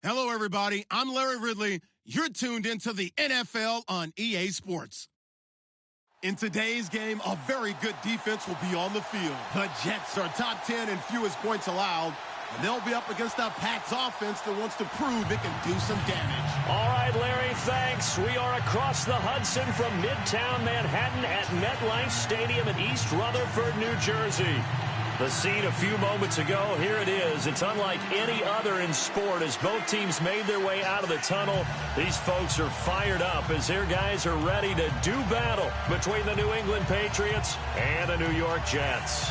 Hello, everybody. I'm Larry Ridley. You're tuned into the NFL on EA Sports. In today's game, a very good defense will be on the field. The Jets are top 10 in fewest points allowed, and they'll be up against a Pats offense that wants to prove it can do some damage. All right, Larry, thanks. We are across the Hudson from Midtown Manhattan at MetLife Stadium in East Rutherford, New Jersey. The scene a few moments ago, here it is. It's unlike any other in sport as both teams made their way out of the tunnel. These folks are fired up as their guys are ready to do battle between the New England Patriots and the New York Jets.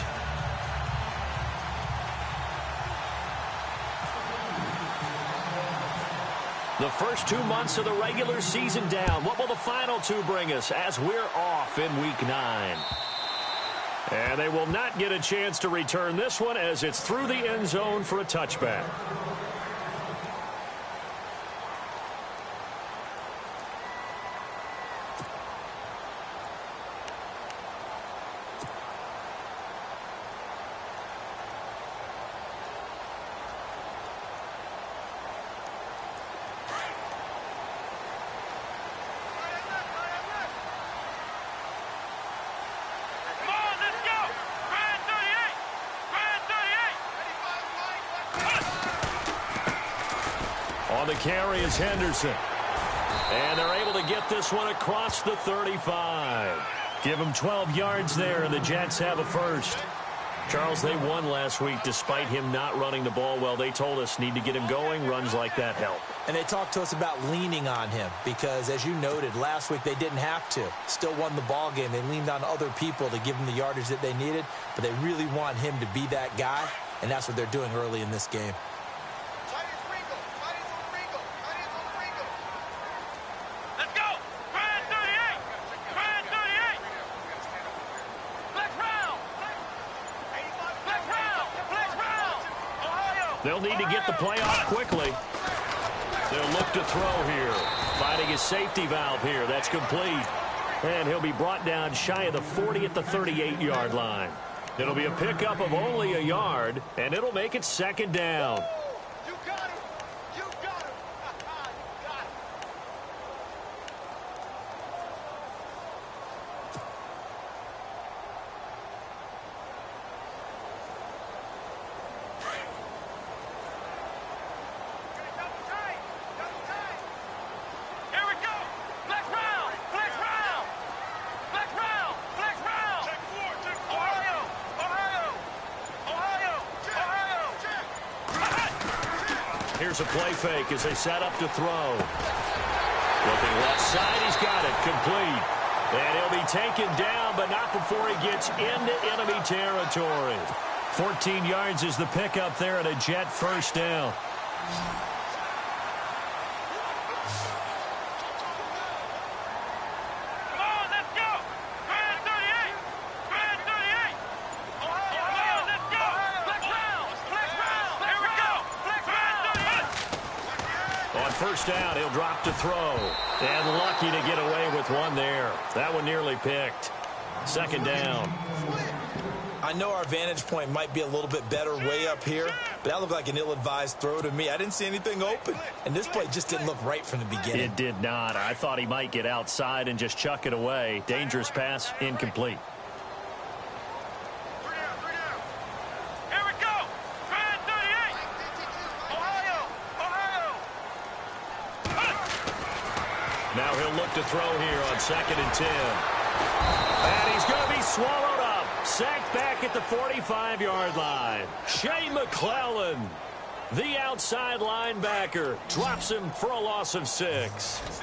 The first 2 months of the regular season down. What will the final two bring us as we're off in Week 9? And they will not get a chance to return this one as it's through the end zone for a touchback. On the carry is Henderson. And they're able to get this one across the 35. Give them 12 yards there, and the Jets have a first. Charles, they won last week despite him not running the ball well. They told us need to get him going. Runs like that help. And they talked to us about leaning on him because, as you noted, last week they didn't have to. Still won the ball game. They leaned on other people to give them the yardage that they needed, but they really want him to be that guy, and that's what they're doing early in this game. They'll need to get the play off quickly. They'll look to throw here. Finding his safety valve here. That's complete. And he'll be brought down shy of the 40 at the 38-yard line. It'll be a pickup of only a yard, and it'll make it second down. Here's a play fake as they set up to throw. Looking left side, he's got it, complete. And he'll be taken down, but not before he gets into enemy territory. 14 yards is the pickup there at a Jet first down. First down, he'll drop to throw. And lucky to get away with one there. That one nearly picked. Second down. I know our vantage point might be a little bit better way up here, but that looked like an ill-advised throw to me. I didn't see anything open, and this play just didn't look right from the beginning. It did not. I thought he might get outside and just chuck it away. Dangerous pass, incomplete. Now he'll look to throw here on 2nd and 10. And he's going to be swallowed up. Sacked back at the 45-yard line. Shane McClellan, the outside linebacker, drops him for a loss of 6.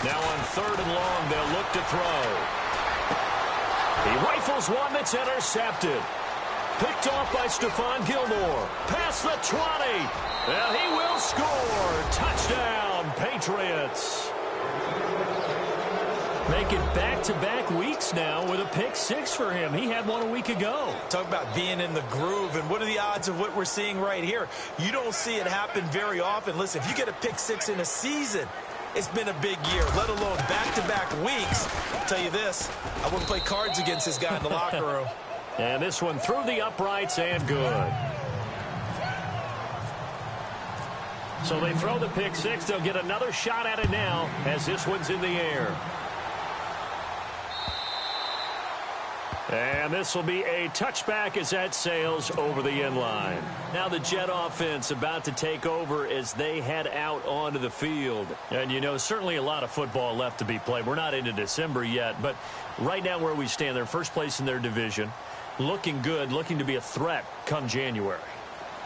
Now on 3rd and long, they'll look to throw. He rifles one that's intercepted. Picked off by Stephon Gilmore. Past the 20. And he will score. Touchdown, Patriots. Make it back-to-back weeks now with a pick six for him. He had one a week ago. Talk about being in the groove, and what are the odds of what we're seeing right here? You don't see it happen very often. Listen, if you get a pick six in a season, it's been a big year, let alone back-to-back weeks. I'll tell you this, I wouldn't play cards against this guy in the locker room. And this one through the uprights and good. So they throw the pick six. They'll get another shot at it now as this one's in the air. And this will be a touchback as that sails over the end line. Now the Jet offense about to take over as they head out onto the field. And, you know, certainly a lot of football left to be played. We're not into December yet, but right now where we stand, they're first place in their division. Looking good, looking to be a threat come January.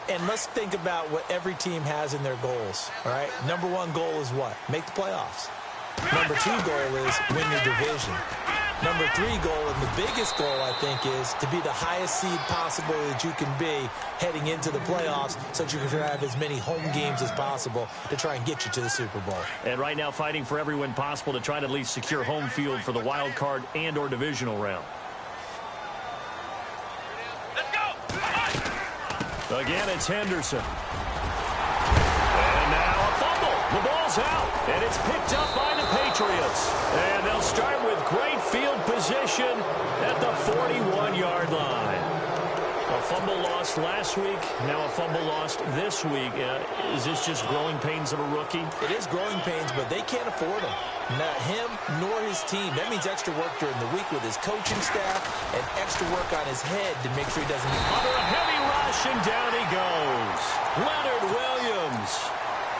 And let's think about what every team has in their goals, all right? Number one goal is what? Make the playoffs. Number two goal is win your division. Number three goal, and the biggest goal, I think, is to be the highest seed possible that you can be heading into the playoffs so that you can have as many home games as possible to try and get you to the Super Bowl. And right now fighting for every win possible to try to at least secure home field for the wild card and or divisional round. Again, it's Henderson. And now a fumble. The ball's out, and it's picked up by the Patriots. And they'll start with great field position at the 41-yard line. A fumble lost last week, now a fumble lost this week. Is this just growing pains of a rookie? It is growing pains, but they can't afford him. Not him nor his team. That means extra work during the week with his coaching staff and extra work on his head to make sure he doesn't get under a heavy rush, and down he goes. Leonard Williams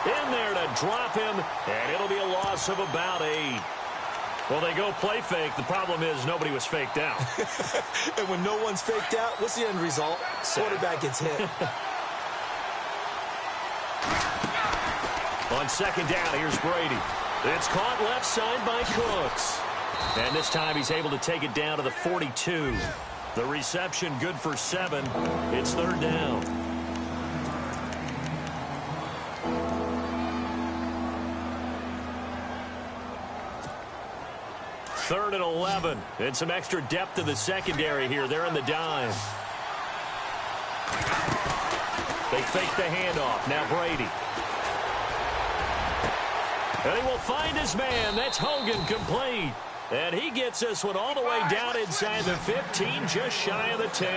in there to drop him, and it'll be a loss of about 8. Well, they go play fake. The problem is nobody was faked out. And when no one's faked out, what's the end result? Quarterback gets hit. On second down, here's Brady. It's caught left side by Cooks. And this time he's able to take it down to the 42. The reception good for 7. It's third down. Third and 11. And some extra depth to the secondary here. They're in the dime. They fake the handoff. Now Brady. And he will find his man. That's Hogan, complete. And he gets this one all the way down inside the 15, just shy of the 10.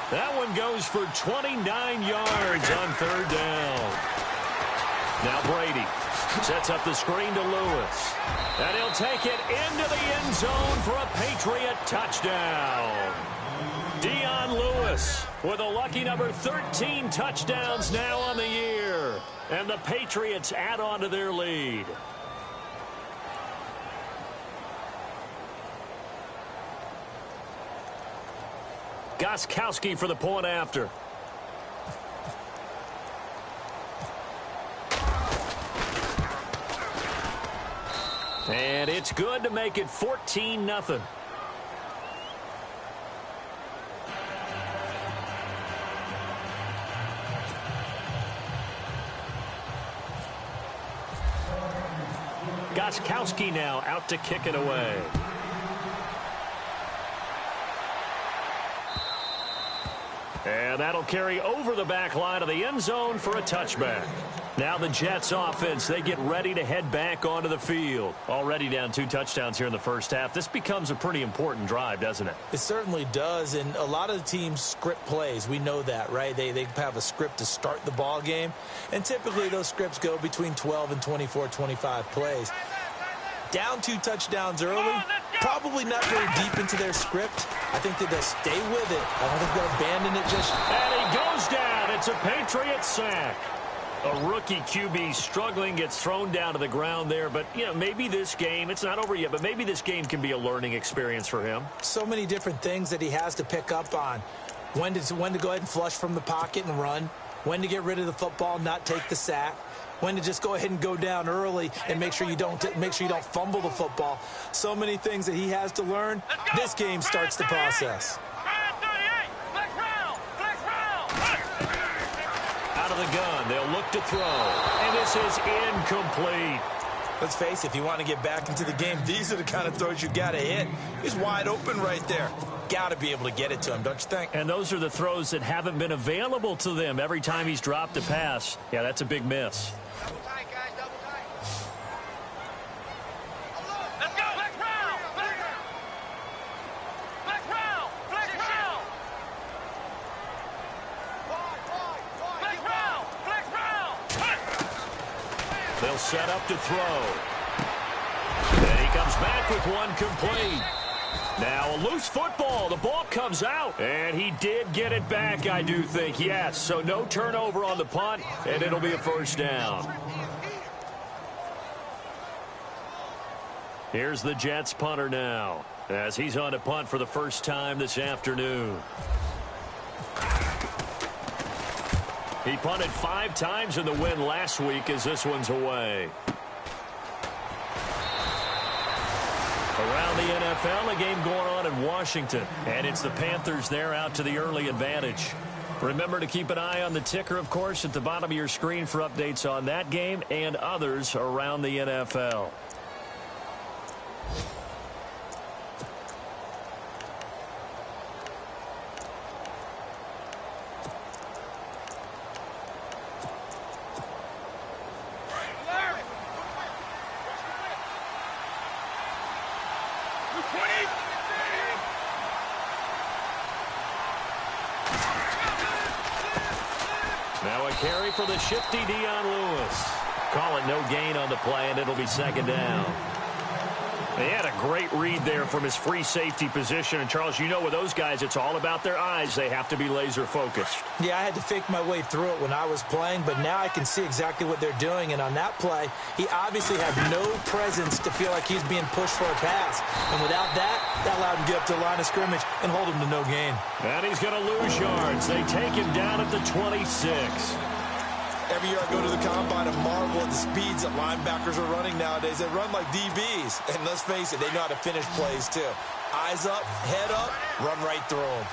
That one goes for 29 yards on third down. Now Brady sets up the screen to Lewis. And he'll take it into the end zone for a Patriot touchdown. Dion Lewis with a lucky number 13 touchdowns now on the year. And the Patriots add on to their lead. Gostkowski for the point after. And it's good to make it 14-0. Gostkowski now out to kick it away. And that'll carry over the back line of the end zone for a touchback. Now the Jets offense, they get ready to head back onto the field. Already down 2 touchdowns here in the first half. This becomes a pretty important drive, doesn't it? It certainly does, and a lot of the teams script plays. We know that, right? They have a script to start the ball game, and typically those scripts go between 12 and 24, 25 plays. Down 2 touchdowns early, probably not very deep into their script. I think that they'll stay with it. I don't think they'll abandon it just. And he goes down. It's a Patriot sack. A rookie QB struggling, gets thrown down to the ground there. But, you know, maybe this game, it's not over yet, but maybe this game can be a learning experience for him. So many different things that he has to pick up on. When to go ahead and flush from the pocket and run. When to get rid of the football, not take the sack. When to just go ahead and go down early and make sure you don't fumble the football. So many things that he has to learn. This game starts the process. Out of the gun, they'll look to throw. And this is incomplete. Let's face it, if you want to get back into the game, these are the kind of throws you got to hit. He's wide open right there. Got to be able to get it to him, don't you think? And those are the throws that haven't been available to them every time he's dropped a pass. Yeah, that's a big miss. Double tight, guys, double tight. Let's go. Flex round. Flex round. Flex round. Flex round. Flex round. They'll set up to throw. And he comes back with one complete. Now a loose football. The ball comes out. And he did get it back, I do think. Yes, so no turnover on the punt, and it'll be a first down. Here's the Jets punter now, as he's on to punt for the first time this afternoon. He punted 5 times in the win last week as this one's away. Around the NFL, a game going on in Washington, and it's the Panthers there out to the early advantage. Remember to keep an eye on the ticker, of course, at the bottom of your screen for updates on that game and others around the NFL. Now a carry for the shifty Dion Lewis. Call it no gain on the play, and it'll be second down. He had a great read there from his free safety position. And, Charles, you know with those guys, it's all about their eyes. They have to be laser-focused. Yeah, I had to fake my way through it when I was playing, but now I can see exactly what they're doing. And on that play, he obviously had no presence to feel like he's being pushed for a pass. And without that, that allowed him to get up to the line of scrimmage and hold him to no gain. And he's going to lose yards. They take him down at the 26. Every year I go to the combine and marvel at the speeds that linebackers are running nowadays. They run like DBs. And let's face it, they know how to finish plays too. Eyes up, head up, run right through them.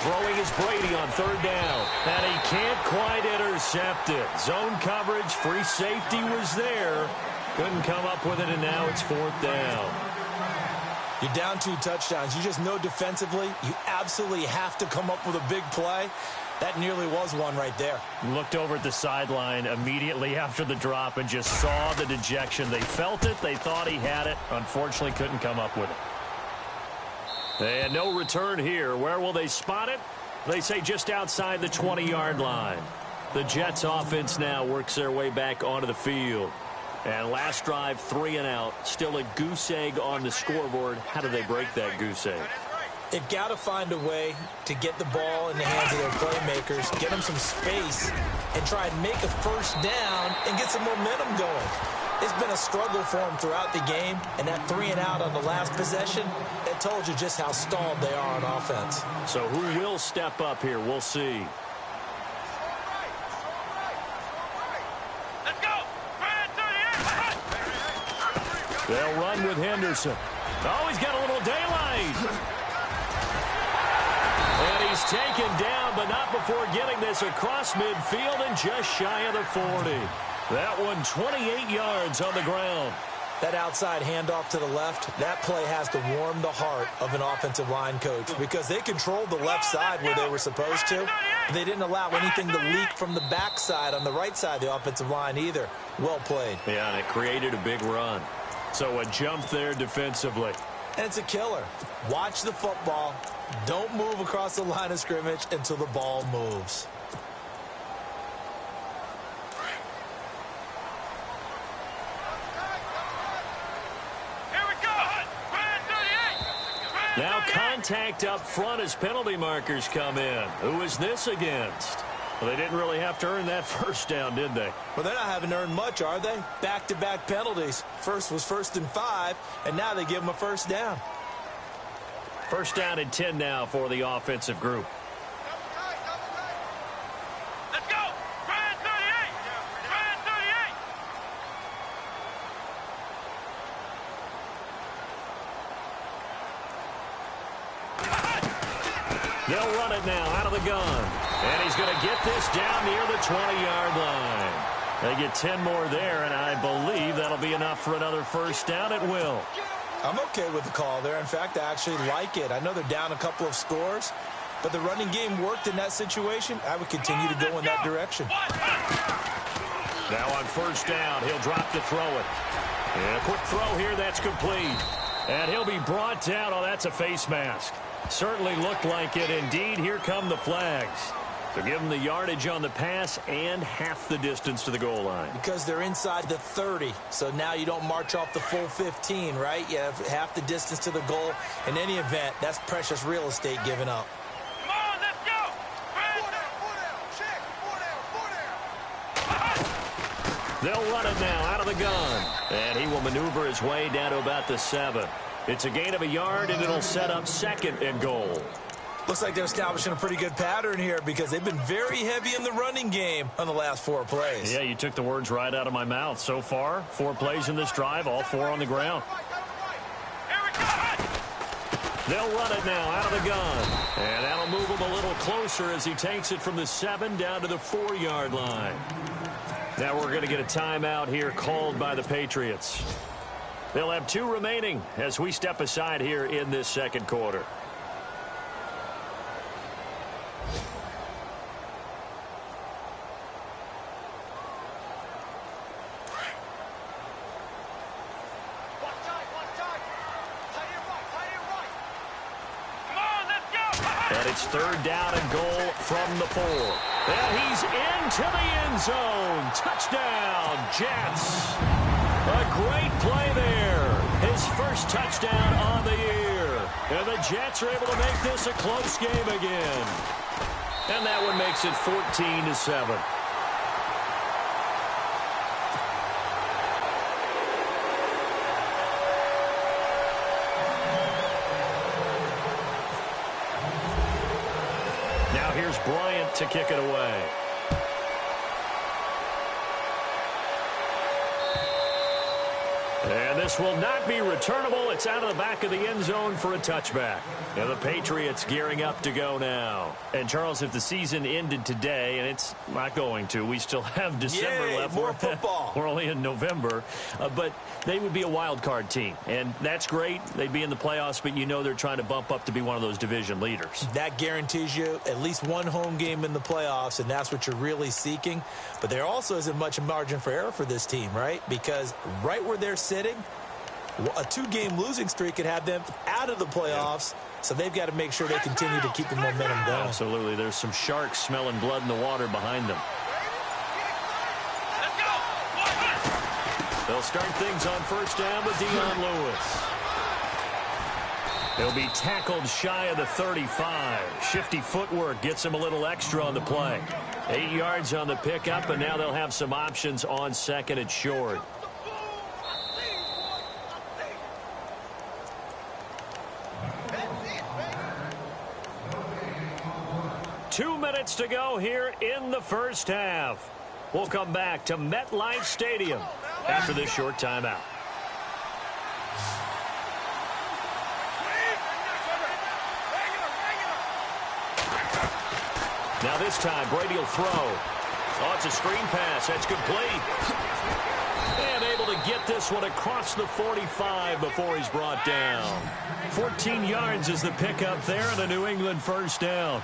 Throwing is Brady on third down. And he can't quite intercept it. Zone coverage, free safety was there. Couldn't come up with it, and now it's fourth down. You're down 2 touchdowns. You just know defensively you absolutely have to come up with a big play. That nearly was one right there. Looked over at the sideline immediately after the drop and just saw the dejection. They felt it. They thought he had it. Unfortunately, couldn't come up with it. And no return here. Where will they spot it? They say just outside the 20-yard line. The Jets offense now works their way back onto the field. And last drive, 3 and out. Still a goose egg on the scoreboard. How do they break that goose egg? They've got to find a way to get the ball in the hands of their playmakers, get them some space, and try and make a first down and get some momentum going. It's been a struggle for them throughout the game, and that 3 and out on the last possession, that told you just how stalled they are on offense. So who will step up here? We'll see. They'll run with Henderson. Oh, he's got a little daylight. And he's taken down, but not before getting this across midfield and just shy of the 40. That one 28 yards on the ground. That outside handoff to the left, that play has to warm the heart of an offensive line coach because they controlled the left side where they were supposed to. They didn't allow anything to leak from the backside on the right side of the offensive line either. Well played. Yeah, and it created a big run. So a jump there defensively. And it's a killer. Watch the football. Don't move across the line of scrimmage until the ball moves. Here we go. Now contact up front as penalty markers come in. Who is this against? Well, they didn't really have to earn that first down, did they? Well, they're not having earned much, are they? Back-to-back penalties. First was 1st and 5, and now they give them a first down. First down and 10 now for the offensive group. Let's go. Brian 38. Brian 38. They'll run it now out of the gun. And he's going to get this down near the 20-yard line. They get 10 more there, and I believe that'll be enough for another first down at will. I'm okay with the call there. In fact, I actually like it. I know they're down a couple of scores, but the running game worked in that situation. I would continue to go in that direction. Now on first down, he'll drop to throw it. And a quick throw here, that's complete. And he'll be brought down. Oh, that's a face mask. Certainly looked like it. Indeed, here come the flags. So give them the yardage on the pass and half the distance to the goal line. Because they're inside the 30, so now you don't march off the full 15, right? You have half the distance to the goal. In any event, that's precious real estate given up. Come on, let's go. They'll run it now out of the gun. And he will maneuver his way down to about the 7. It's a gain of a yard, and it'll set up second and goal. Looks like they're establishing a pretty good pattern here because they've been very heavy in the running game on the last 4 plays. Yeah, you took the words right out of my mouth. So far, 4 plays in this drive, all 4 on the ground. They'll run it now out of the gun. And that'll move him a little closer as he takes it from the 7 down to the 4-yard line. Now we're going to get a timeout here called by the Patriots. They'll have 2 remaining as we step aside here in this second quarter. And it's third down and goal from the 4. And he's into the end zone. Touchdown, Jets. A great play there. His first touchdown on the year. And the Jets are able to make this a close game again. And that one makes it 14-7. Now here's Bryant to kick it away. And this will not be returnable. It's out of the back of the end zone for a touchback. And the Patriots gearing up to go now. And, Charles, if the season ended today, and it's not going to, we still have December left. More football. We're only in November. But they would be a wild card team. And that's great. They'd be in the playoffs, but you know they're trying to bump up to be one of those division leaders. That guarantees you at least one home game in the playoffs, and that's what you're really seeking. But there also isn't much margin for error for this team, right? Because right where they're sitting, a 2-game losing streak could have them out of the playoffs, so they've got to make sure they continue to keep the momentum going. Absolutely. There's some sharks smelling blood in the water behind them. They'll start things on first down with Dion Lewis. He'll be tackled shy of the 35. Shifty footwork gets him a little extra on the play. 8 yards on the pickup, and now they'll have some options on second and short. Two minutes to go here in the first half. We'll come back to MetLife Stadium after this short timeout. Now this time, Brady will throw. Oh, it's a screen pass. That's complete. And able to get this one across the 45 before he's brought down. 14 yards is the pickup there and a New England first down.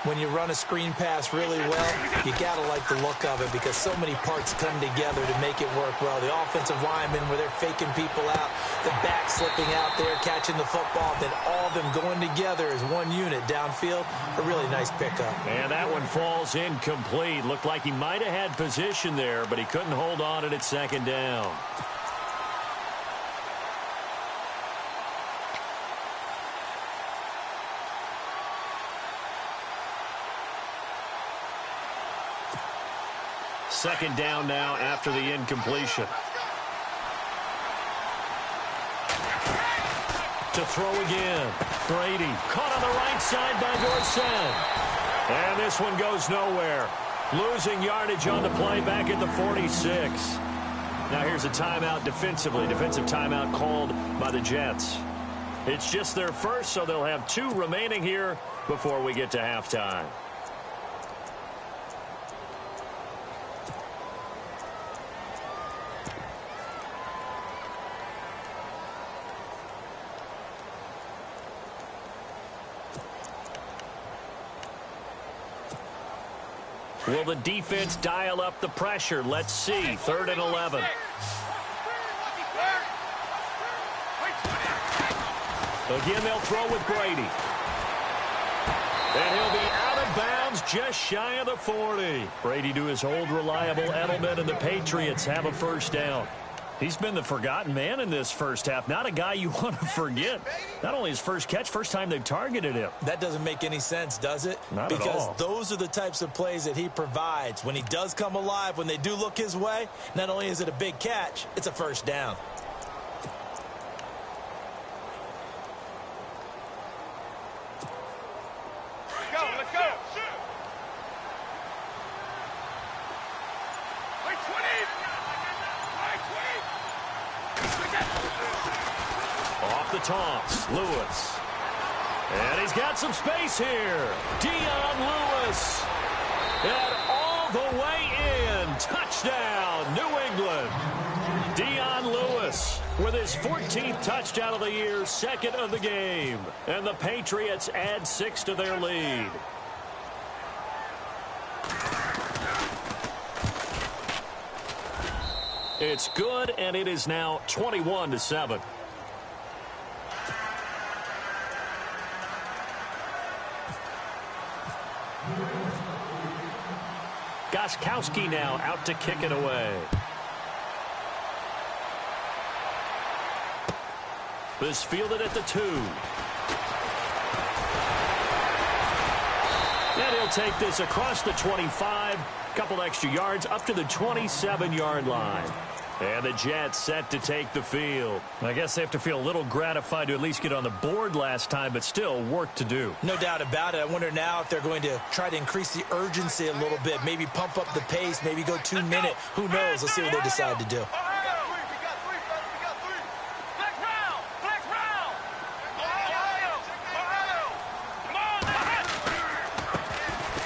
When you run a screen pass really well, you got to like the look of it because so many parts come together to make it work well. The offensive linemen where they're faking people out, the back slipping out there, catching the football, then all of them going together as one unit downfield. A really nice pickup. And that one falls incomplete. Looked like he might have had position there, but he couldn't hold on at second down. Second down now after the incompletion. To throw again. Brady caught on the right side by Dorsett. And this one goes nowhere. Losing yardage on the play back at the 46. Now here's a timeout defensively. Defensive timeout called by the Jets. It's just their first, so they'll have 2 remaining here before we get to halftime. Will the defense dial up the pressure? Let's see. 3rd and 11. Again, they'll throw with Brady. And he'll be out of bounds just shy of the 40. Brady to his old reliable Edelman, and the Patriots have a first down. He's been the forgotten man in this first half. Not a guy you want to forget. Not only his first catch, first time they've targeted him. That doesn't make any sense, does it? Not at all. Because those are the types of plays that he provides. When he does come alive, when they do look his way, not only is it a big catch, it's a first down. Let's go. Off the toss, Lewis. And he's got some space here. Dion Lewis. And all the way in. Touchdown, New England. Dion Lewis with his 14th touchdown of the year, 2nd of the game. And the Patriots add 6 to their lead. It's good, and it is now 21-7. Gostkowski now out to kick it away. This fielded at the 2. And he'll take this across the 25. Couple extra yards up to the 27-yard line. And the Jets set to take the field. I guess they have to feel a little gratified to at least get on the board last time, but still work to do. No doubt about it. I wonder now if they're going to try to increase the urgency a little bit, maybe pump up the pace, maybe go 2-minute. Who knows? Let's see what they decide to do.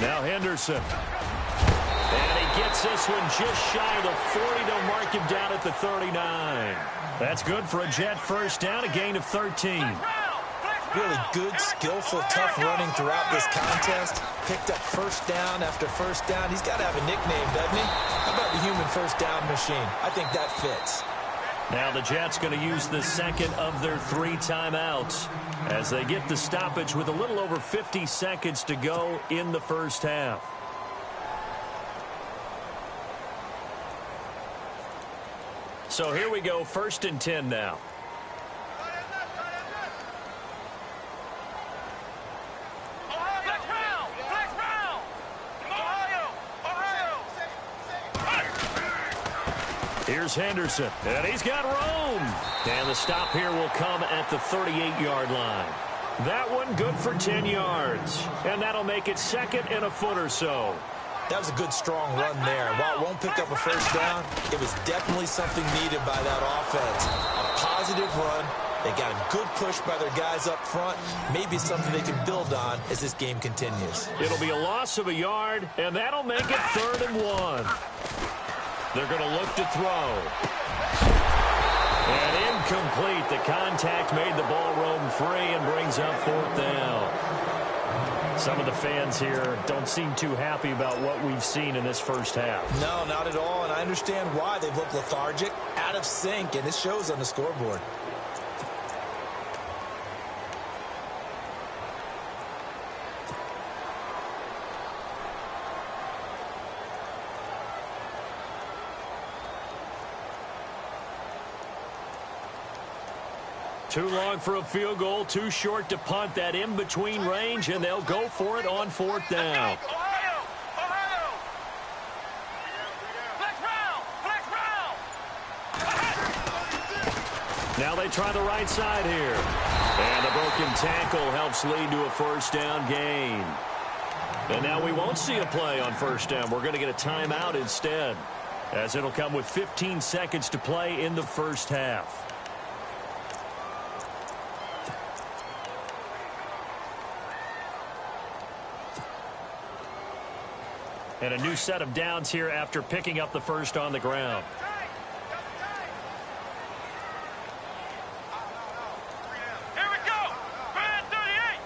Now Henderson. And he gets this one just shy of the 40 to mark him down at the 39. That's good for a Jet first down, a gain of 13. Really good, skillful, tough running throughout this contest. Picked up first down after first down. He's got to have a nickname, doesn't he? How about the human first down machine? I think that fits. Now the Jets going to use the second of their 3 timeouts as they get the stoppage with a little over 50 seconds to go in the first half. So here we go, 1st and 10 now. Here's Henderson, and he's got room. And the stop here will come at the 38-yard line. That one good for 10 yards. And that'll make it 2nd and a foot or so. That was a good, strong run there. While it won't pick up a first down, it was definitely something needed by that offense. A positive run. They got a good push by their guys up front. Maybe something they can build on as this game continues. It'll be a loss of a yard, and that'll make it 3rd and 1. They're going to look to throw. And incomplete. The contact made the ball roam free and brings up 4th down. Some of the fans here don't seem too happy about what we've seen in this first half. No, not at all, and I understand why. They've looked lethargic, out of sync, and it shows on the scoreboard. Too long for a field goal, too short to punt. That in-between range, and they'll go for it on 4th down. Now they try the right side here. And the broken tackle helps lead to a first down gain. And now we won't see a play on first down. We're going to get a timeout instead, as it'll come with 15 seconds to play in the first half. And a new set of downs here after picking up the first on the ground. Here we go. Brand 38.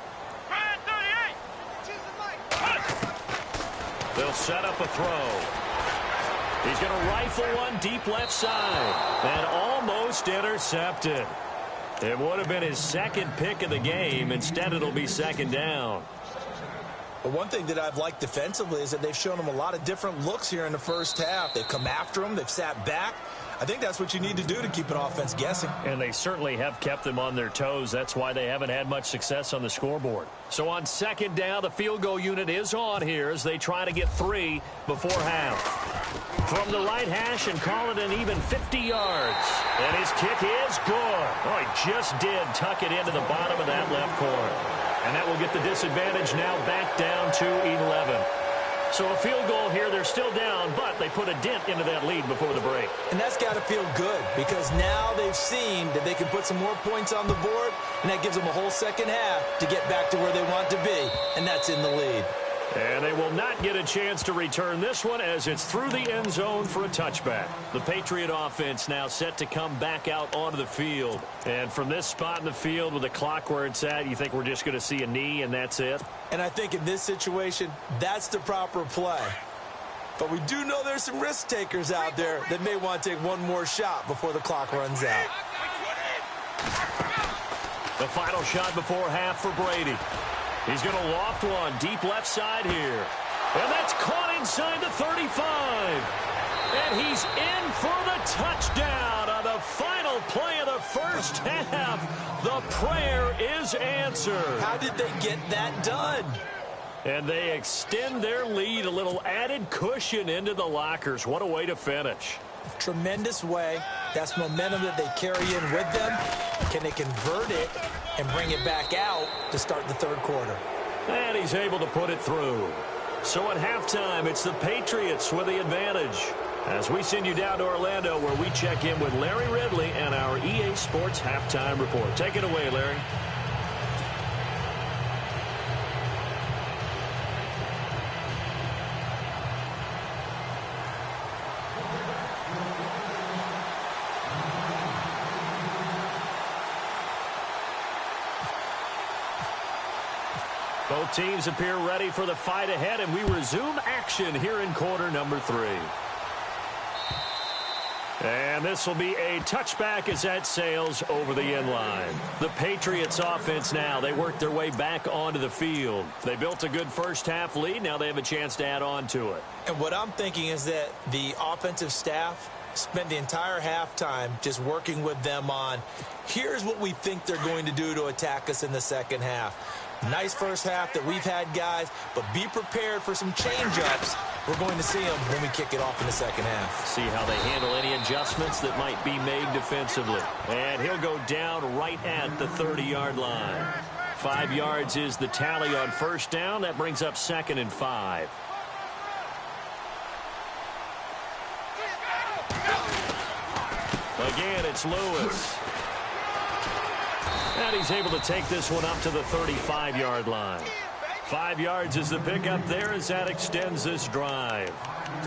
Brand 38. They'll set up a throw. He's going to rifle one deep left side. And almost intercepted. It would have been his second pick of the game. Instead, it'll be second down. But one thing that I've liked defensively is that they've shown him a lot of different looks here in the first half. They've come after him. They've sat back. I think that's what you need to do to keep an offense guessing. And they certainly have kept them on their toes. That's why they haven't had much success on the scoreboard. So on second down, the field goal unit is on here as they try to get 3 before half. From the right hash and call it an even 50 yards. And his kick is good. Oh, he just did tuck it into the bottom of that left corner. And that will get the disadvantage now back down to 11. So a field goal here, they're still down, but they put a dent into that lead before the break. And that's got to feel good because now they've seen that they can put some more points on the board, and that gives them a whole second half to get back to where they want to be, and that's in the lead. And they will not get a chance to return this one as it's through the end zone for a touchback. The Patriot offense now set to come back out onto the field. And from this spot in the field with the clock where it's at, you think we're just going to see a knee and that's it? And I think in this situation, that's the proper play. But we do know there's some risk takers out there that may want to take one more shot before the clock runs out. The final shot before half for Brady. He's going to loft one deep left side here. And that's caught inside the 35. And he's in for the touchdown on the final play of the first half. The prayer is answered. How did they get that done? And they extend their lead, a little added cushion into the lockers. What a way to finish. Tremendous way. That's momentum that they carry in with them. Can they convert it and bring it back out to start the third quarter? And he's able to put it through. So at halftime, it's the Patriots with the advantage. As we send you down to Orlando, where we check in with Larry Ridley and our EA Sports Halftime Report. Take it away, Larry. Both teams appear ready for the fight ahead, and we resume action here in quarter number 3. And this will be a touchback as that sails over the end line. The Patriots offense now, they work their way back onto the field. They built a good first half lead. Now they have a chance to add on to it. And what I'm thinking is that the offensive staff spent the entire halftime just working with them on, here's what we think they're going to do to attack us in the second half. Nice first half that we've had, guys, but be prepared for some change-ups. We're going to see them when we kick it off in the second half. See how they handle any adjustments that might be made defensively. And he'll go down right at the 30-yard line. 5 yards is the tally on first down. That brings up 2nd and 5. Again, it's Lewis. And he's able to take this one up to the 35-yard line. 5 yards is the pickup there as that extends this drive.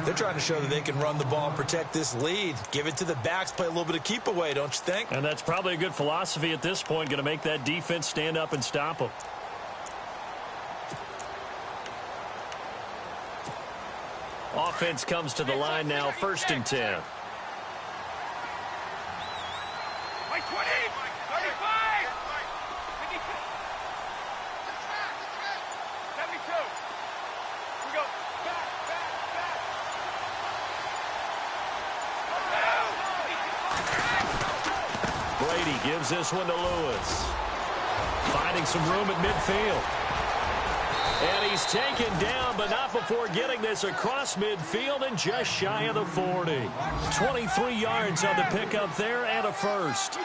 They're trying to show that they can run the ball and protect this lead. Give it to the backs, play a little bit of keep away, don't you think? And that's probably a good philosophy at this point, going to make that defense stand up and stop them. Offense comes to the line now, 1st and 10. 20, 35, 72. We go back. Brady gives this one to Lewis. Finding some room at midfield. And he's taken down, but not before getting this across midfield and just shy of the 40. 23 yards on the pickup there and a first.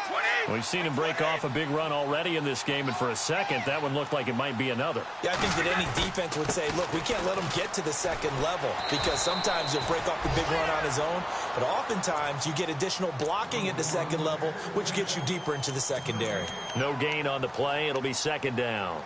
We've seen him break off a big run already in this game, and for a second, that one looked like it might be another. Yeah, I think that any defense would say, look, we can't let him get to the second level because sometimes he'll break off the big run on his own, but oftentimes you get additional blocking at the second level, which gets you deeper into the secondary. No gain on the play. It'll be 2nd down.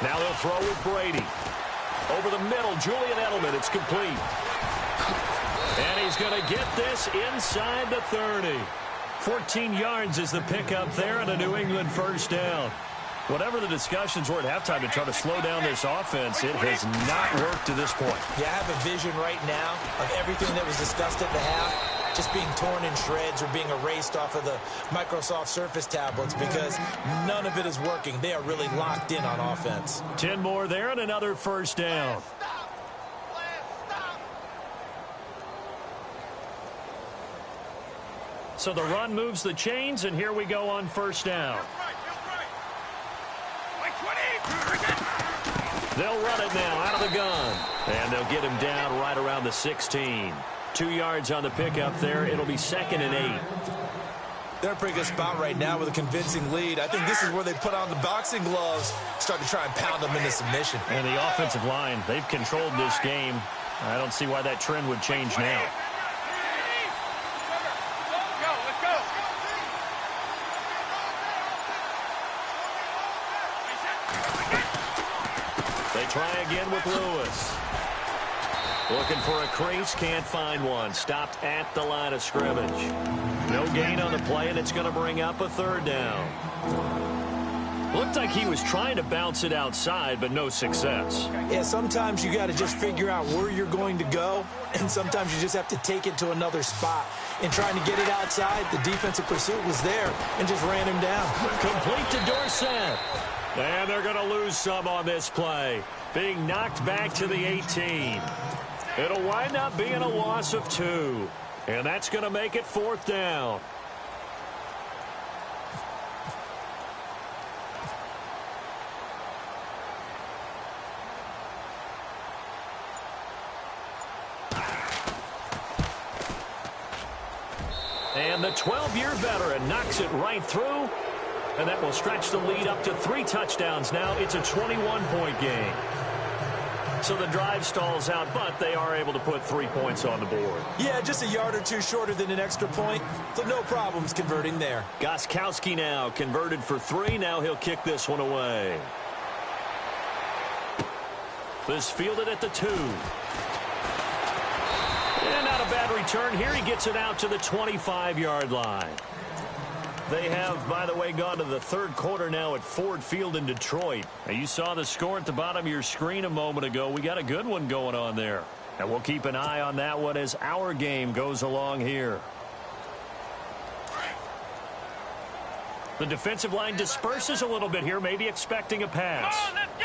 Now they'll throw with Brady. Over the middle, Julian Edelman. It's complete. And he's going to get this inside the 30. 14 yards is the pickup there and a New England first down. Whatever the discussions were at halftime to try to slow down this offense, it has not worked to this point. Yeah, I have a vision right now of everything that was discussed at the half just being torn in shreds or being erased off of the Microsoft Surface tablets because none of it is working. They are really locked in on offense. 10 more there and another first down. So the run moves the chains, and here we go on first down. They'll run it now out of the gun. And they'll get him down right around the 16. 2 yards on the pickup there. It'll be 2nd and 8. They're in a pretty good spot right now with a convincing lead. I think this is where they put on the boxing gloves, start to try and pound them into submission. And the offensive line, they've controlled this game. I don't see why that trend would change now. They try again with Lewis. Looking for a crease, can't find one. Stopped at the line of scrimmage. No gain on the play, and it's going to bring up a 3rd down. Looked like he was trying to bounce it outside, but no success. Yeah, sometimes you got to just figure out where you're going to go, and sometimes you just have to take it to another spot. In trying to get it outside, the defensive pursuit was there and just ran him down. Complete to Dorsett. And they're going to lose some on this play. Being knocked back to the 18. It'll wind up being a loss of 2. And that's going to make it 4th down. And the 12-year veteran knocks it right through. And that will stretch the lead up to 3 touchdowns now. It's a 21-point game. So the drive stalls out, but they are able to put 3 points on the board. Yeah, just a yard or two shorter than an extra point, so no problems converting there. Gostkowski now converted for 3. Now he'll kick this one away. This fielded at the 2. And not a bad return here. He gets it out to the 25-yard line. They have, by the way, gone to the 3rd quarter now at Ford Field in Detroit. Now, you saw the score at the bottom of your screen a moment ago. We got a good one going on there. And we'll keep an eye on that one as our game goes along here. The defensive line disperses a little bit here, maybe expecting a pass. Come on, let's go!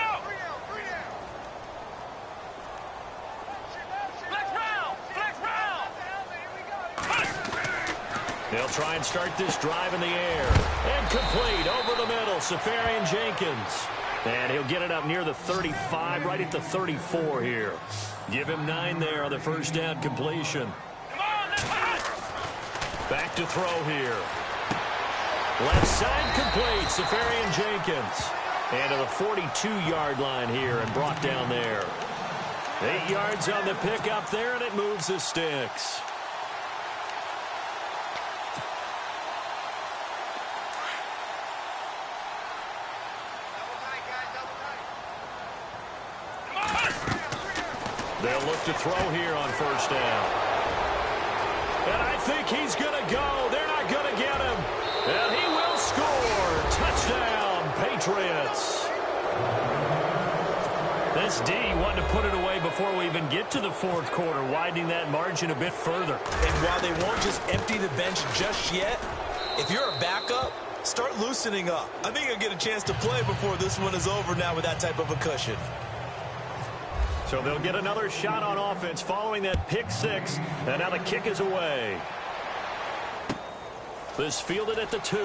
They'll try and start this drive in the air. And complete over the middle. Safarian Jenkins. And he'll get it up near the 35, right at the 34 here. Give him 9 there on the first down completion. Back to throw here. Left side complete. Safarian Jenkins. And to the 42-yard line here and brought down there. 8 yards on the pickup there, and it moves the sticks. They'll look to throw here on first down. And I think he's going to go. They're not going to get him. And he will score. Touchdown, Patriots. This D wanted to put it away before we even get to the 4th quarter, widening that margin a bit further. And while they won't just empty the bench just yet, if you're a backup, start loosening up. I think you'll get a chance to play before this one is over now with that type of a cushion. So they'll get another shot on offense following that pick 6. And now the kick is away. This fielded at the 2.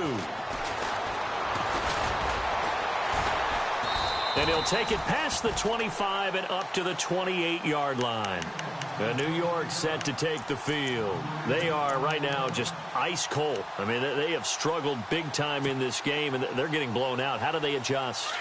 And he'll take it past the 25 and up to the 28-yard line. And New York set to take the field. They are right now just ice cold. I mean, they have struggled big time in this game, and they're getting blown out. How do they adjust?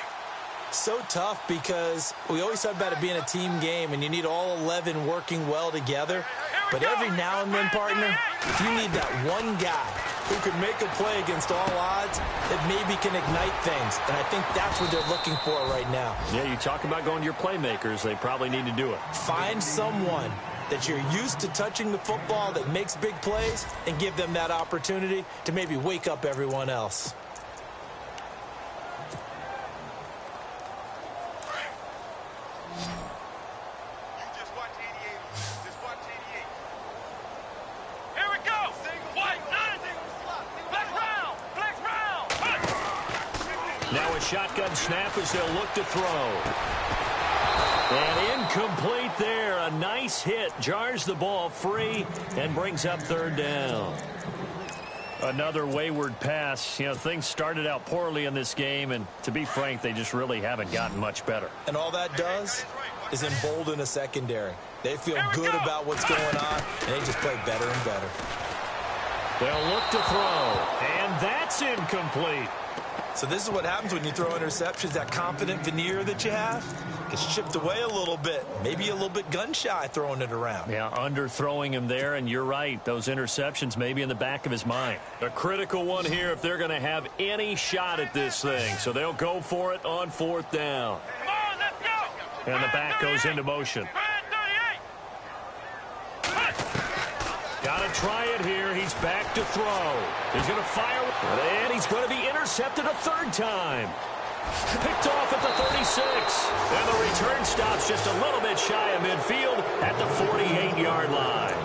So tough because we always talk about it being a team game, and you need all 11 working well together. But every now and then, partner, you need that one guy who can make a play against all odds that maybe can ignite things. And I think that's what they're looking for right now. Yeah, you talk about going to your playmakers. They probably need to do it. Find someone that you're used to touching the football that makes big plays and give them that opportunity to maybe wake up everyone else. Now a shotgun snap as they'll look to throw. And incomplete there. A nice hit. Jars the ball free and brings up third down. Another wayward pass. You know, things started out poorly in this game, and to be frank, they just really haven't gotten much better. And all that does is embolden a secondary. They feel good about what's going on, and they just play better and better. They'll look to throw, and that's incomplete. So this is what happens when you throw interceptions. That confident veneer that you have gets chipped away a little bit. Maybe a little bit gun-shy throwing it around. Yeah, underthrowing him there, and you're right. Those interceptions may be in the back of his mind. A critical one here if they're going to have any shot at this thing. So they'll go for it on fourth down. Come on, let's go. And the back goes into motion. Got to try it here. He's back to throw. He's going to fire. And he's going to be intercepted a third time. Picked off at the 36. And the return stops just a little bit shy of midfield at the 48-yard line.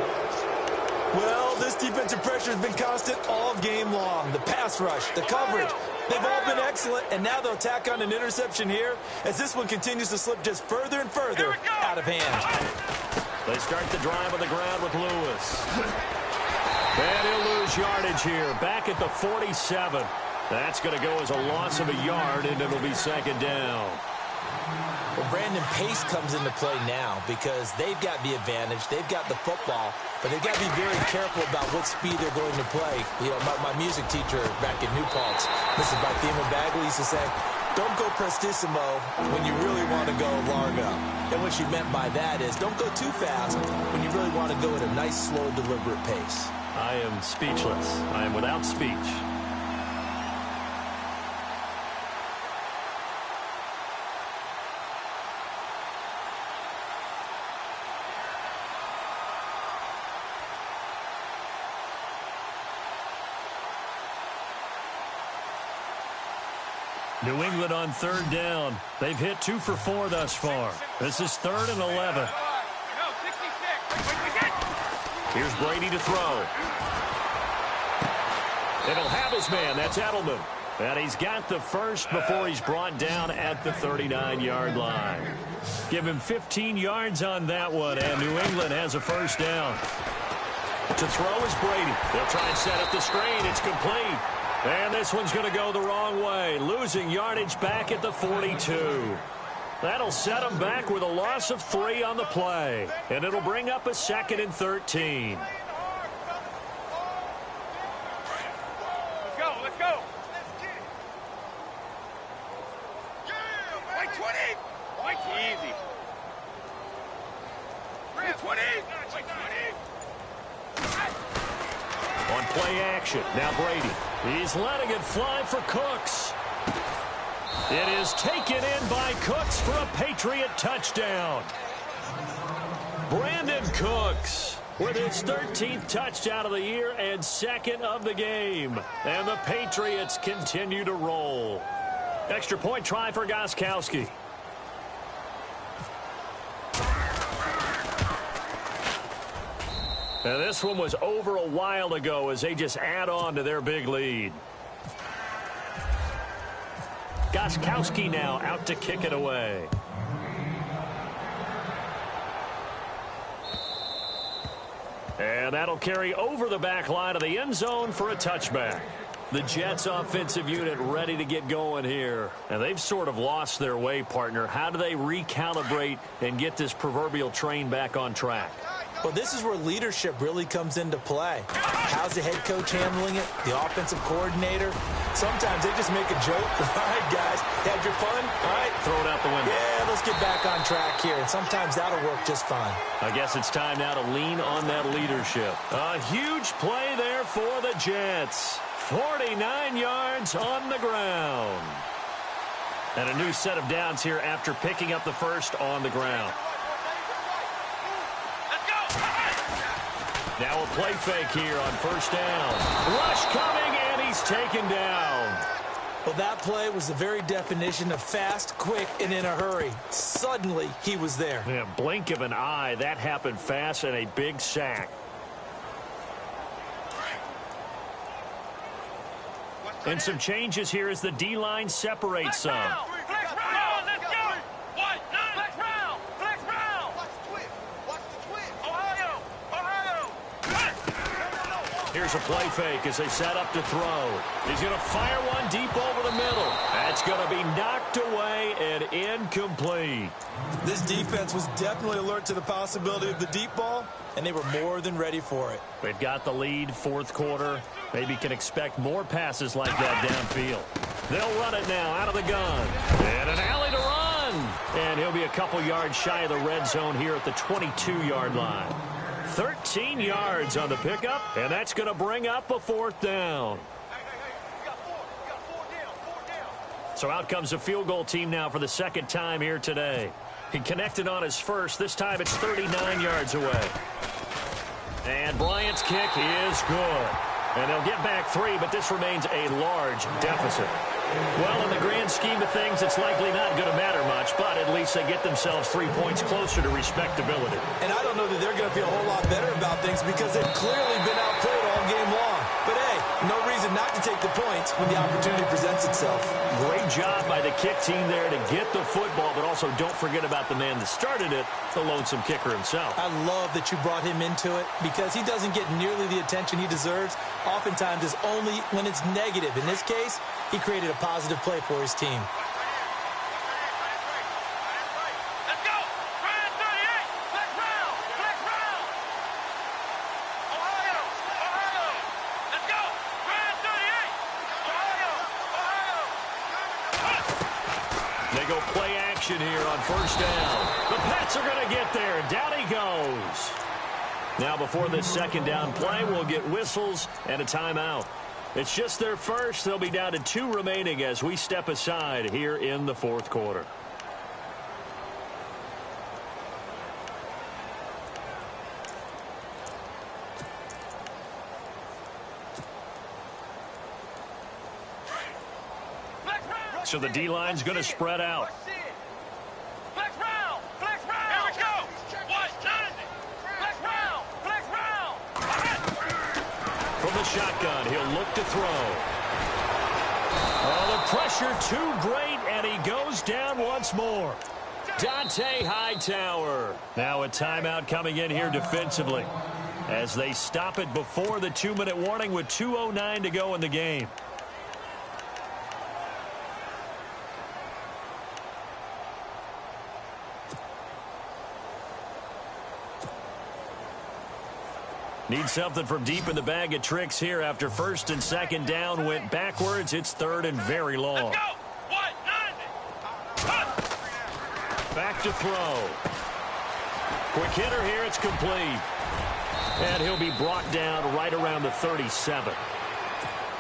Well, this defensive pressure has been constant all game long. The pass rush, the coverage, they've all been excellent. And now they'll tack on an interception here as this one continues to slip just further and further out of hand. They start the drive on the ground with Lewis. And he'll lose yardage here. Back at the 47. That's going to go as a loss of a yard, and it'll be second down. Well, Brandon, pace comes into play now because they've got the advantage. They've got the football, but they've got to be very careful about what speed they're going to play. You know, my music teacher back in New Paltz, this is by Thema Bagley, used to say, don't go prestissimo when you really want to go largo. And what she meant by that is don't go too fast when you really want to go at a nice, slow, deliberate pace. I am speechless. I am without speech. New England on third down. They've hit 2 for 4 thus far. This is 3rd and 11. Here's Brady to throw. And he'll have his man. That's Edelman. And he's got the first before he's brought down at the 39-yard line. Give him 15 yards on that one, and New England has a first down. To throw is Brady. They'll try and set up the screen. It's complete. And this one's going to go the wrong way, losing yardage back at the 42. That'll set them back with a loss of 3 on the play. And it'll bring up a 2nd and 13. Let's go, let's go. Wait, 20. Wait, easy. 20. Wait, 20. On play action, now Brady. He's letting it fly for Cooks. It is taken in by Cooks for a Patriot touchdown. Brandon Cooks with his 13th touchdown of the year and 2nd of the game. And the Patriots continue to roll. Extra point try for Gostkowski. And this one was over a while ago as they just add on to their big lead. Gostkowski now out to kick it away. And that'll carry over the back line of the end zone for a touchback. The Jets offensive unit ready to get going here. And they've sort of lost their way, partner. How do they recalibrate and get this proverbial train back on track? Well, this is where leadership really comes into play. How's the head coach handling it? The offensive coordinator? Sometimes they just make a joke. All right, guys, had your fun? All right. Throw it out the window. Yeah, let's get back back on track here, and sometimes that'll work just fine. I guess it's time now to lean on that leadership. A huge play there for the Jets. 49 yards on the ground. And a new set of downs here after picking up the first on the ground. Now a play fake here on first down. Rush coming, and he's taken down. Well, that play was the very definition of fast, quick, and in a hurry. Suddenly, he was there. Yeah, blink of an eye. That happened fast, and a big sack. And some changes here as the D-line separates some. Flex round, let's go! What? None! Flex round! Flex round! Watch the twist! Watch the twist! Ohio! Here's a play fake as they set up to throw. He's going to fire one deep over the middle. That's going to be knocked away and incomplete. This defense was definitely alert to the possibility of the deep ball, and they were more than ready for it. They've got the lead, fourth quarter. Maybe can expect more passes like that downfield. They'll run it now out of the gun. And an alley to run. And he'll be a couple yards shy of the red zone here at the 22-yard line. 13 yards on the pickup, and that's going to bring up a fourth down. So out comes the field goal team now for the second time here today. He connected on his first. This time it's 39 yards away. And Bryant's kick is good. And they'll get back 3, but this remains a large deficit. Well, in the grand scheme of things, it's likely not going to matter much, but at least they get themselves 3 points closer to respectability. And I don't know that they're going to feel a whole lot better about things because they've clearly been outplayed all game long. But, hey, no reason not to take the points when the opportunity presents itself. Great job by the kick team there to get the football, but also don't forget about the man that started it, the lonesome kicker himself. I love that you brought him into it because he doesn't get nearly the attention he deserves. Oftentimes it's only when it's negative. In this case, he created a positive play for his team. Let's go! Ryan 38! Flex round! Flex round! Ohio! Let's go! Ryan 38! Ohio! They go play action here on first down. The Pats are going to get there. Down he goes. Now before this second down play, we'll get whistles and a timeout. It's just their first. They'll be down to 2 remaining as we step aside here in the fourth quarter. So the D-line's going to spread out. Flex round! Flex round! Here we go! What? Flex round! Flex round! From the shotgun, he'll look to throw. Oh, the pressure too great, and he goes down once more. Dante Hightower. Now a timeout coming in here defensively as they stop it before the 2-minute warning with 2:09 to go in the game. Need something from deep in the bag of tricks here after first and second down went backwards. It's third and very long. Let's go! What? 90! Back to throw. Quick hitter here. It's complete. And he'll be brought down right around the 37.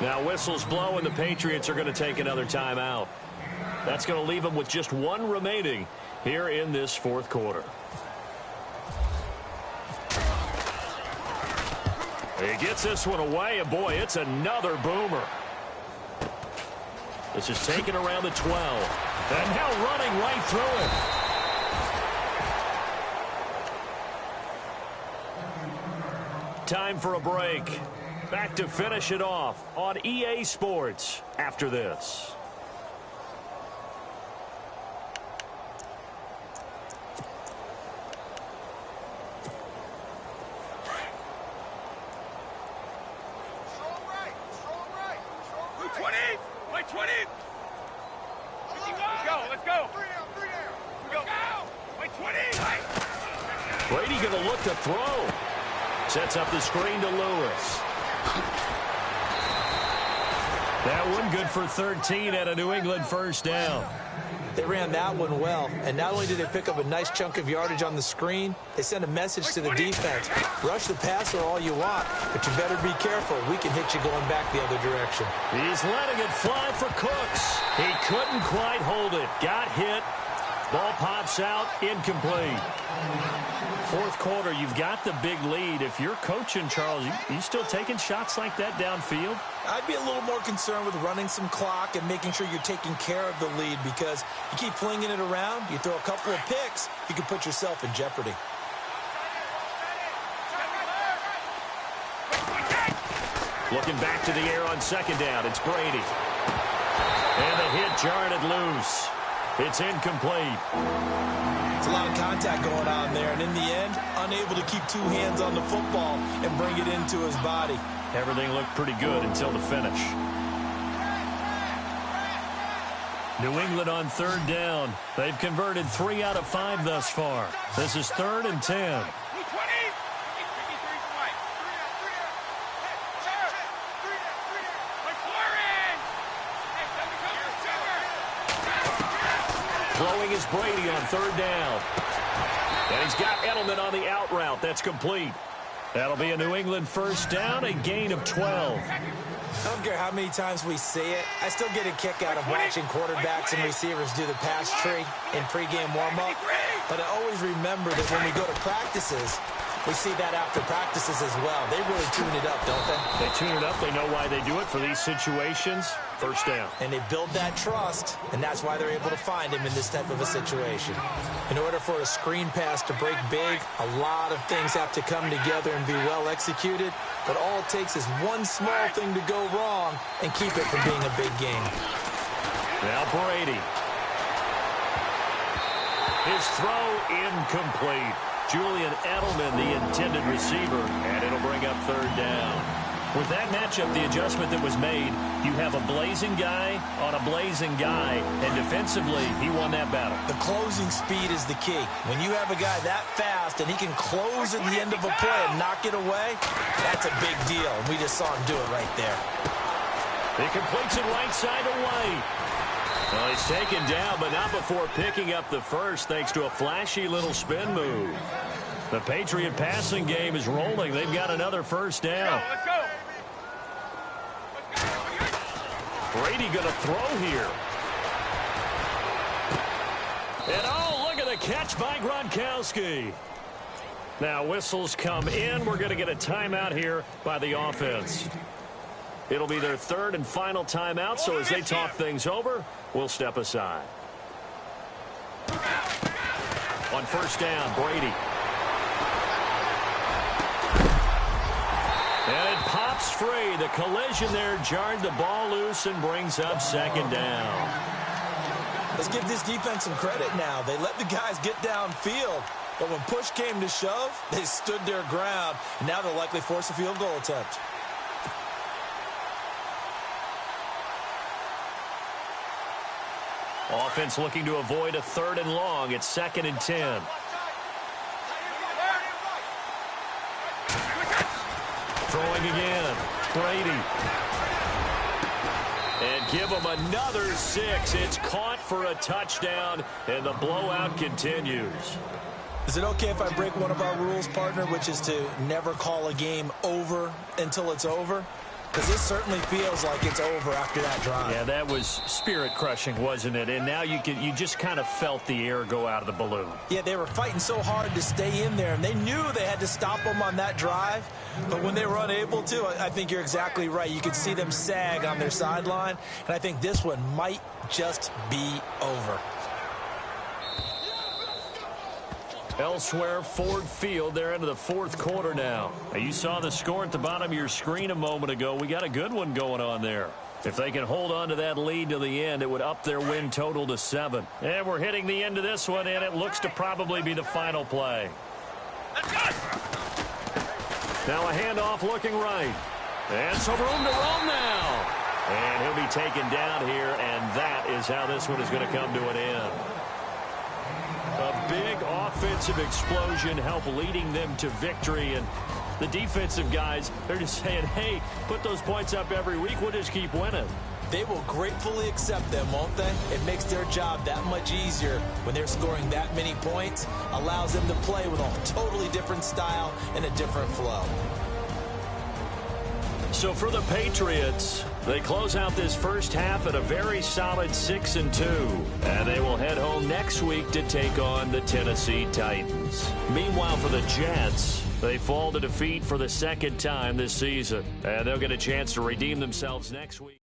Now whistles blow and the Patriots are going to take another timeout. That's going to leave them with just 1 remaining here in this fourth quarter. He gets this one away, and boy, it's another boomer. This is taken around the 12. And now running right through it. Time for a break. Back to finish it off on EA Sports after this. Brady going to look to throw. Sets up the screen to Lewis. That one good for 13 at a New England first down. They ran that one well, and not only did they pick up a nice chunk of yardage on the screen, they sent a message to the defense. Rush the passer all you want, but you better be careful. We can hit you going back the other direction. He's letting it fly for Cooks. He couldn't quite hold it. Got hit. Ball pops out, incomplete. Fourth quarter, you've got the big lead. If you're coaching, Charles, you still taking shots like that downfield? I'd be a little more concerned with running some clock and making sure you're taking care of the lead, because you keep flinging it around, you throw a couple of picks, you can put yourself in jeopardy. Looking back to the air on second down, it's Brady. And the hit jarred it loose. It's incomplete. It's a lot of contact going on there, and in the end, unable to keep two hands on the football and bring it into his body. Everything looked pretty good until the finish. New England on third down. They've converted 3 out of 5 thus far. This is 3rd and 10. Throwing is Brady on third down. And he's got Edelman on the out route. That's complete. That'll be a New England first down, a gain of 12. I don't care how many times we see it. I still get a kick out of watching quarterbacks and receivers do the pass tree in pregame warm-up. But I always remember that when we go to practices, we see that after practices as well. They really tune it up, don't they? They tune it up. They know why they do it for these situations. First down. And they build that trust, and that's why they're able to find him in this type of a situation. In order for a screen pass to break big, a lot of things have to come together and be well executed. But all it takes is one small thing to go wrong and keep it from being a big game. Now Brady. His throw incomplete. Julian Edelman, the intended receiver, and it'll bring up third down. With that matchup, the adjustment that was made, you have a blazing guy on a blazing guy, and defensively, he won that battle. The closing speed is the key. When you have a guy that fast and he can close at the end of a play and knock it away, that's a big deal. We just saw him do it right there. He completes it right side away. Well, he's taken down, but not before picking up the first, thanks to a flashy little spin move. The Patriot passing game is rolling. They've got another first down. Let's go. Brady going to throw here. And oh, look at the catch by Gronkowski. Now whistles come in. We're going to get a timeout here by the offense. It'll be their third and final timeout, so as they talk things over, we'll step aside. On first down, Brady. And it pops free. The collision there jarred the ball loose and brings up second down. Let's give this defense some credit now. They let the guys get downfield, but when push came to shove, they stood their ground, and now they'll likely force a field goal attempt. Offense looking to avoid a third and long. It's 2nd and 10. Throwing again. Brady. And give him another 6. It's caught for a touchdown, and the blowout continues. Is it okay if I break one of our rules, partner, which is to never call a game over until it's over? Because this certainly feels like it's over after that drive. Yeah, that was spirit-crushing, wasn't it? And now you just kind of felt the air go out of the balloon. Yeah, they were fighting so hard to stay in there, and they knew they had to stop them on that drive. But when they were unable to, I think you're exactly right. You could see them sag on their sideline, and I think this one might just be over. Elsewhere, Ford Field, they're into the fourth quarter now. You saw the score at the bottom of your screen a moment ago. We got a good one going on there. If they can hold on to that lead to the end, it would up their win total to 7. And we're hitting the end of this one, and it looks to probably be the final play. Now a handoff looking right. And some room to roam now. And he'll be taken down here, and that is how this one is going to come to an end. A big offensive explosion help leading them to victory, and the defensive guys, they're just saying, hey, put those points up every week, we'll just keep winning. they will gratefully accept them, won't they? It makes their job that much easier when they're scoring that many points, allows them to play with a totally different style and a different flow. So for the Patriots, they close out this first half at a very solid 6-2, and they will head home next week to take on the Tennessee Titans. Meanwhile, for the Jets, they fall to defeat for the second time this season, and they'll get a chance to redeem themselves next week.